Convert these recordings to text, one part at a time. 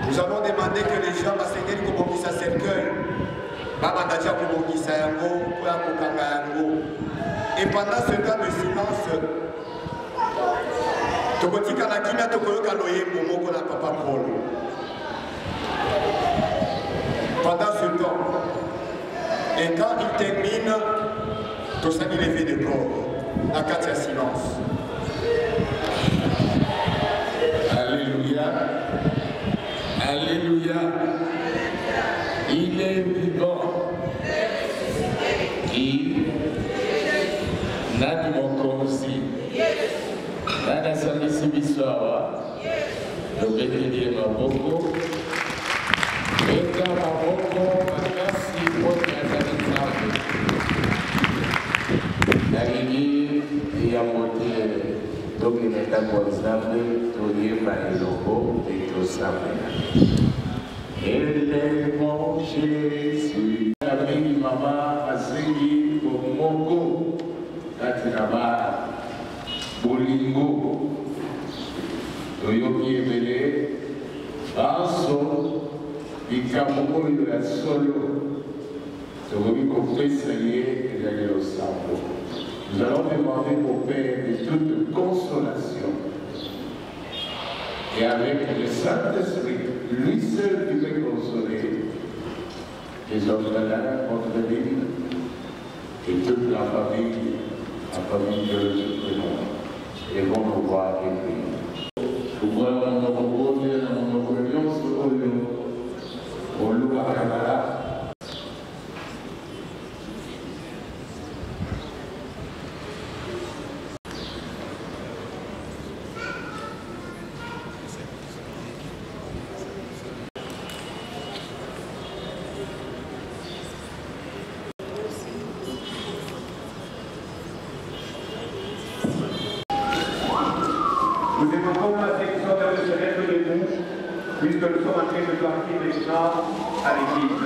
Nous allons demander que les gens basengeli kobongisa cercueil babandaja kobongisa yango po ya kokanga yango. Et pendant ce temps de silence tokotikala kimia tokoyoka loyembo moko na Papa Paul. Pendant ce temps, et quand il termine, tout ça il est fait de corps à 4 silence. Alléluia. Alléluia. Il est vivant. Il n'a du mon corps aussi. asangisi biso awa tobeteli maboko eka maboko makasi poni azali nzambe nalingi yango te tokende ndako ya nzambe toyeba eloko mpe tosambela. Elle est mon Jésus. Avec maman asengi bomoko katina ba bolingo toyoki ebele banso likambo oyo ya solo tokoki kopesa ye ezali losambo. Nous allons demander au Père de toute consolation et avec le Saint-Esprit, lui seul qui peut consoler les orphelins, notre ville et toute la famille que nous prenons et vont nous voir et prier. Nous voyons nos reposer dans nos religions au Louakabala. Nous évoquons la section traditionnelle de l'époux, puisque nous sommes en train de partir maintenant à l'église.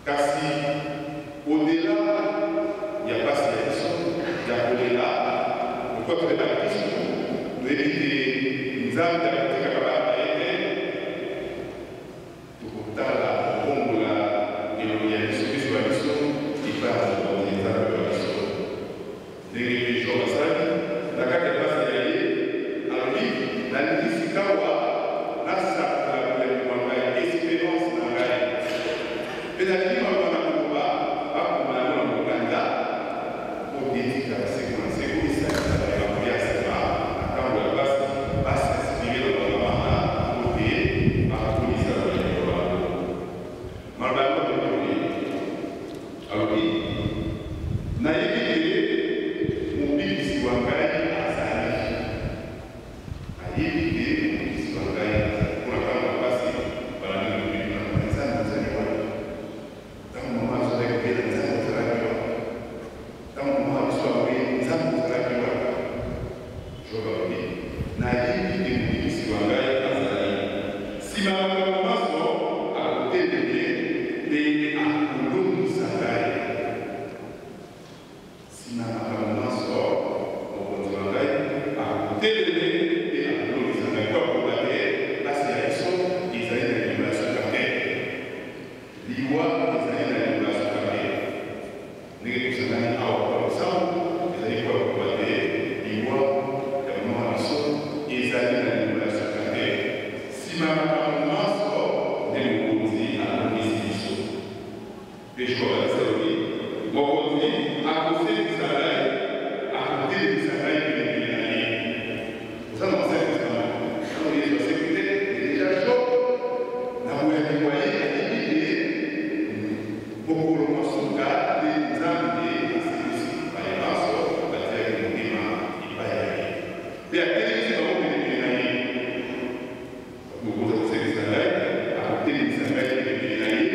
Kasi au-delà, il n'y a pas de sélection, il y a au-delà, le peuple de baptisme, nous éviter les âmes d'habiter à pour la bombe et l'organisation de la mission, il part dans les états de la mission. Les religions, la carte de base de l'année, alors oui, la Nisikawa, la Saka, l'espérance dans la vie. Et la vie, on va pas comme la langue au Canada, pour dire que c'est comme ça, la première c'est pas, la carte de la base, va s'inspirer dans le moment pour dire, par la police à la Malgré alors oui, n'a évité mon big si vous en gagnez à Zali. A évité mon big si vous en gagnez pour la femme passer par la même vie dans les années. Dans le moment où vous avez fait les années, vous allez voir. Dans le moment où vous avez fait les années, vous allez voir. Je vous dis, n'a évité mon big si vous en gagnez à Zali. Si ma maman sort à côté de lui, et à Kouloum Sagaï. Si ma maman sort, on va dire à côté de lui et à Kouloum Sagaï. Comme vous l'avez, la sélection, ils allaient dans l'émulation carrée. L'Iwa, ils allaient dans l'émulation carrée. Nous sommes ensemble, ils allaient quoi vous l'avez, l'Iwa, la maman sort, ils allaient dans l'émulation carrée. Si ma maman sort, nous posons à l'investition. Et je crois que c'est oui. Mon conduit, à côté du salaire, à côté du salaire de l'année. Ça, non, c'est vraiment. Quand on est sur la sécurité, il est déjà chaud. Là où elle est noyée, elle est vidée. Beaucoup de gens sont là, des âmes, des institutions. Par exemple, on va dire que mon débat, il va y aller. Et à quel niveau on est l'année? Beaucoup de gens sont là, à côté du salaire de l'année.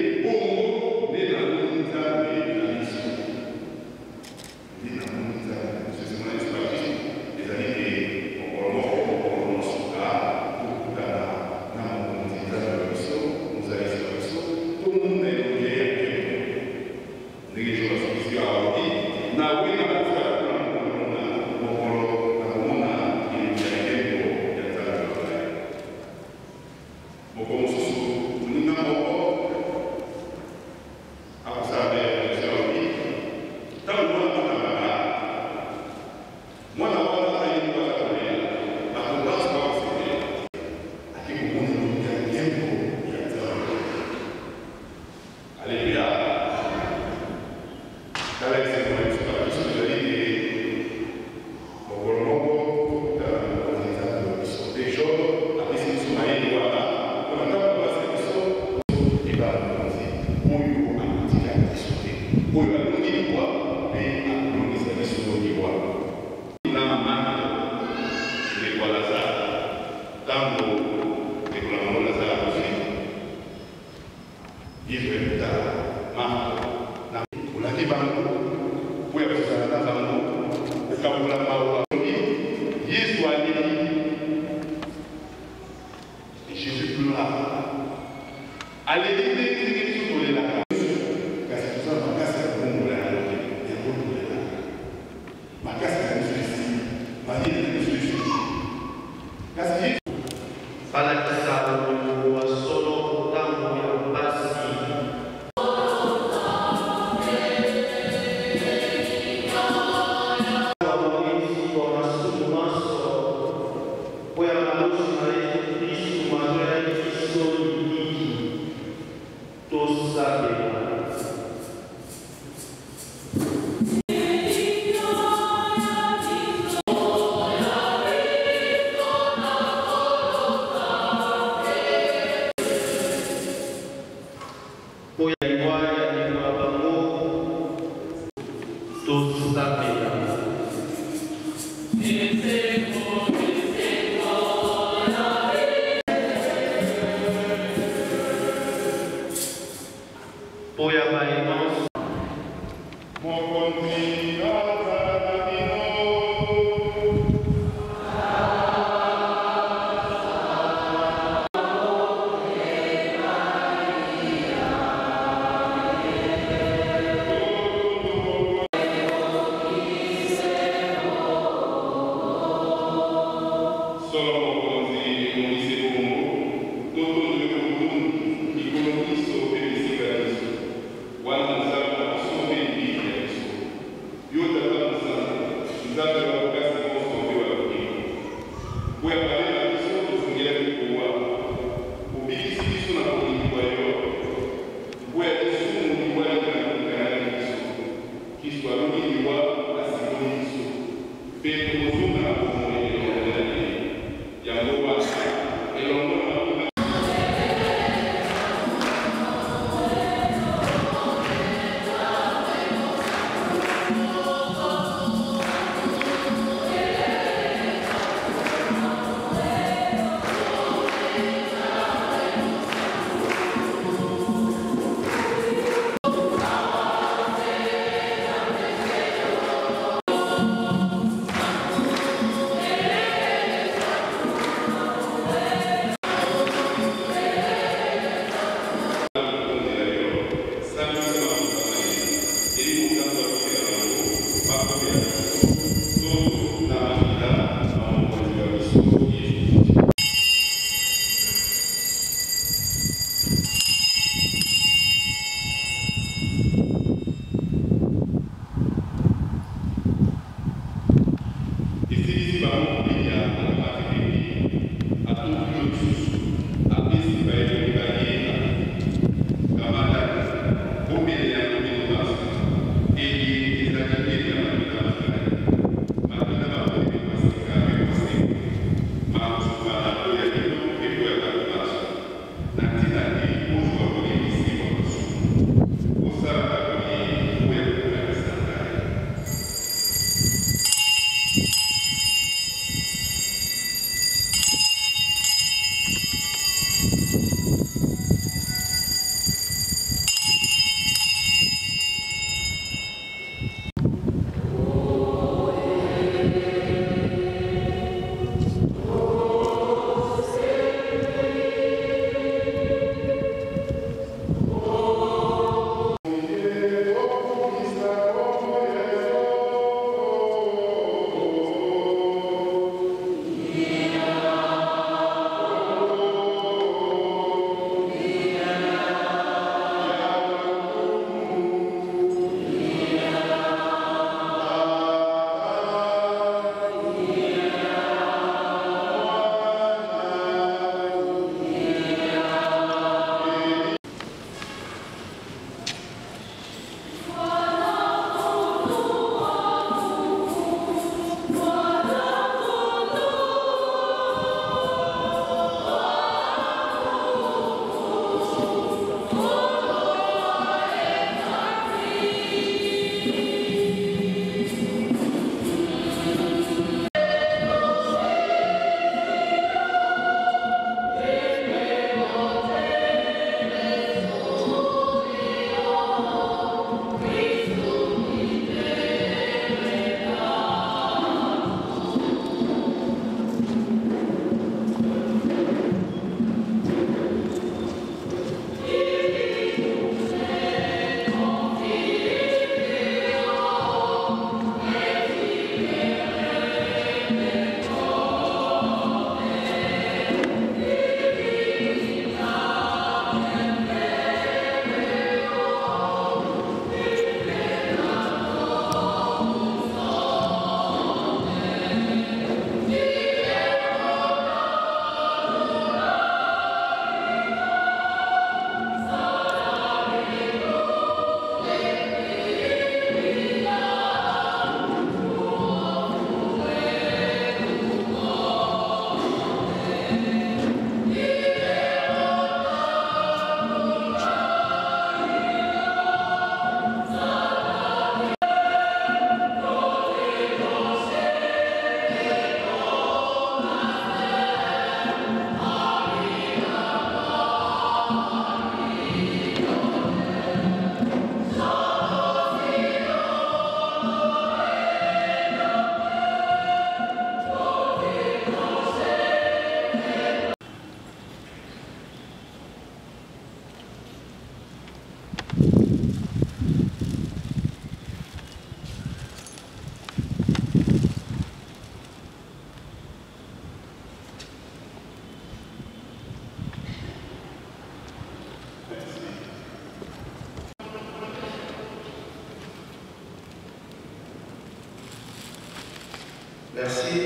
Merci.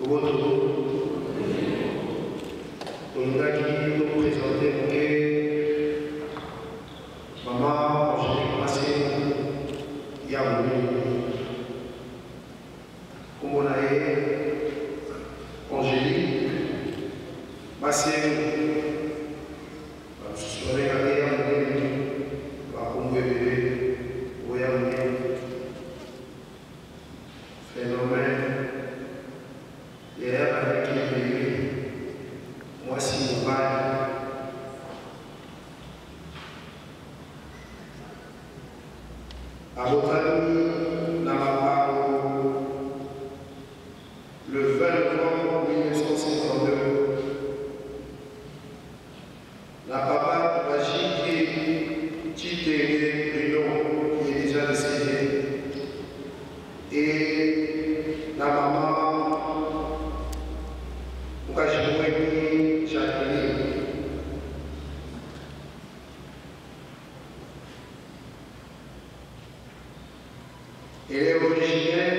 Au retour, on a qui nous présenter maman Angélique Massé, Yamouni. Comme on a Angélique Massé, je vais regarder Yamouni, comme bébé, ou Yamouni. Phénomène, les rêves avec les bébés, moi si mon bail, à votre ami, dans ma part, le 20 novembre 1952, la papa magique Tité Bruno, qui est déjà décédé, et la maman, Jacqueline. Elle est originaire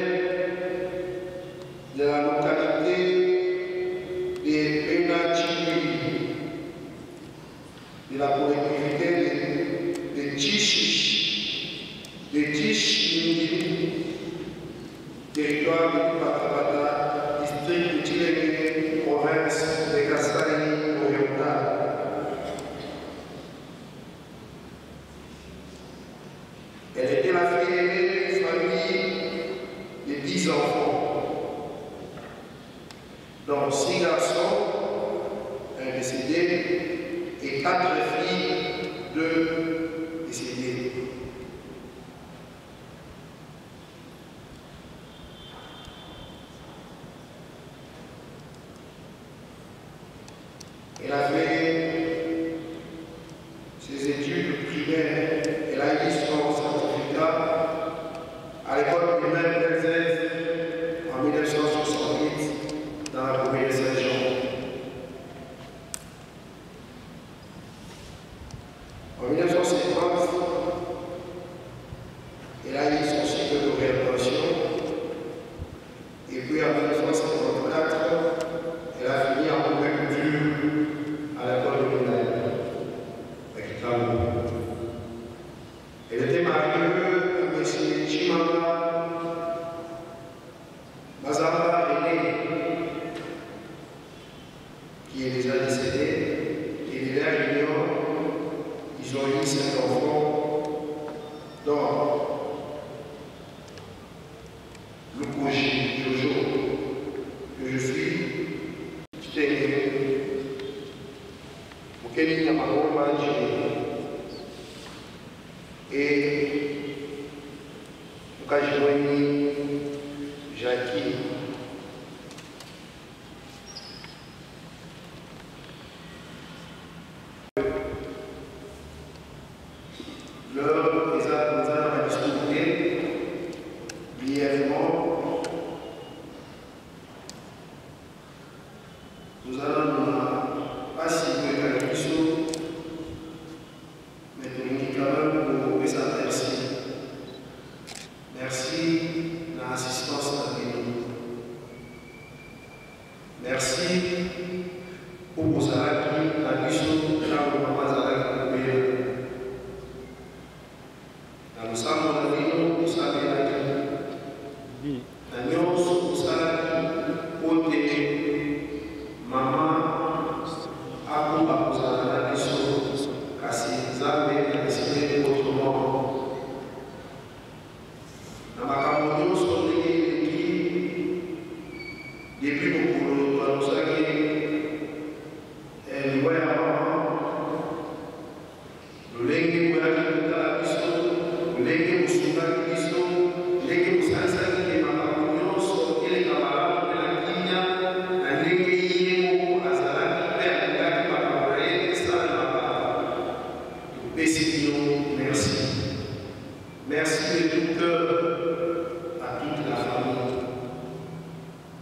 de la localité de Penachili, de la collectivité de Tichichi, territoire de Patabata, district de Tilégué, province de Kasaï oriental. Elle était la fille aînée d'une famille de 10 enfants, dont 6 garçons, un décédé, et 4 filles, 2 décédés. Elle a fait ses études primaires, elle a eu son certificat à l'école primaire d'Elsace en 1968 dans la commune de Saint-Jean. En 1950, elle a eu son cycle d'orientation et puis en 1954, elle a fini en agriculture à l'école communale avec Talou. Elle était mariée à M. Chimanga Mazamba René, qui est déjà décédé, et de leur union, ils ont eu 5 enfants, dont Lukoji Jojo, que je suis, et Mukajimoni Jackie. L'heure des armes à discuter brièvement. Nous allons nous passer à la question, mais nous quand même pour ça merci. Merci de l'assistance à nous. Merci pour vos arrêts, la question de la maman Zalaki. Nous sommes dans la vie, nous sommes dans la vie. Nous sommes dans la vie. Maman a posé la question, car si vous avez décidé autrement, dans ma campagne, nous sommes depuis beaucoup de temps, nous savons que nous merci de tout cœur à toute la famille.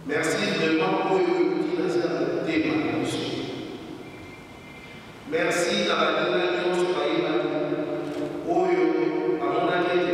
Merci vraiment pour le petit thème. Merci dans la dernière soirée. Oh, à mon avis,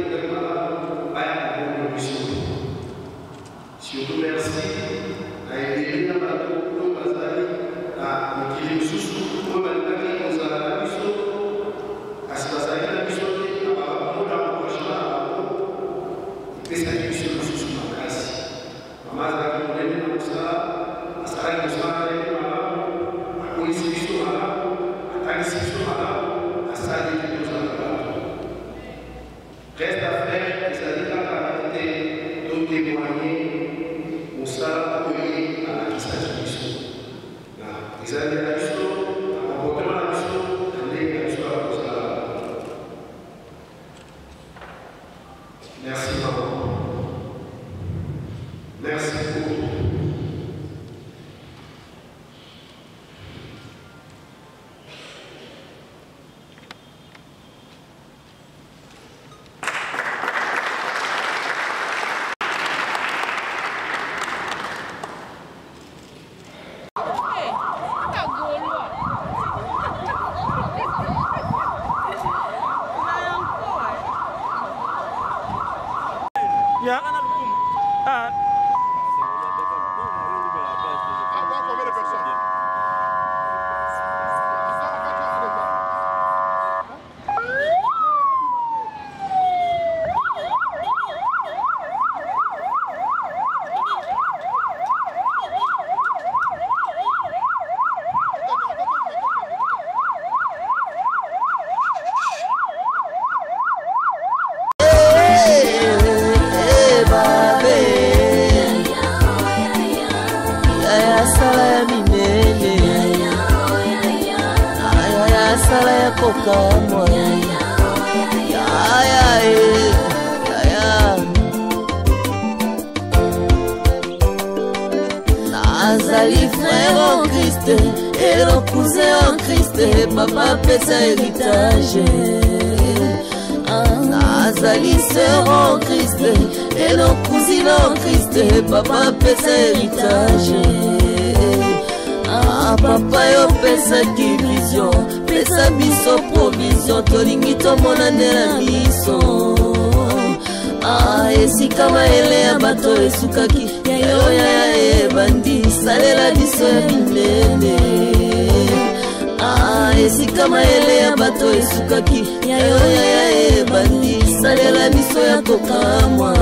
Merci maman. Merci pour tout. Ya. Ah. Combien de personnes? Nazali frère en Christ et le cousin en Christ, papa pesa héritage. Nazali sœur en Christ et le cousin en Christ, papa pesa héritage. Papa yo pesa ki vision, pesa biso provision, tolingi tomona nde na miso. Esika maele ya bato esukaki, yayo ya ebandi salela biso ya minene. Esika maele ya bato esukaki, yayo ya ebandi salela biso ya kokamwa.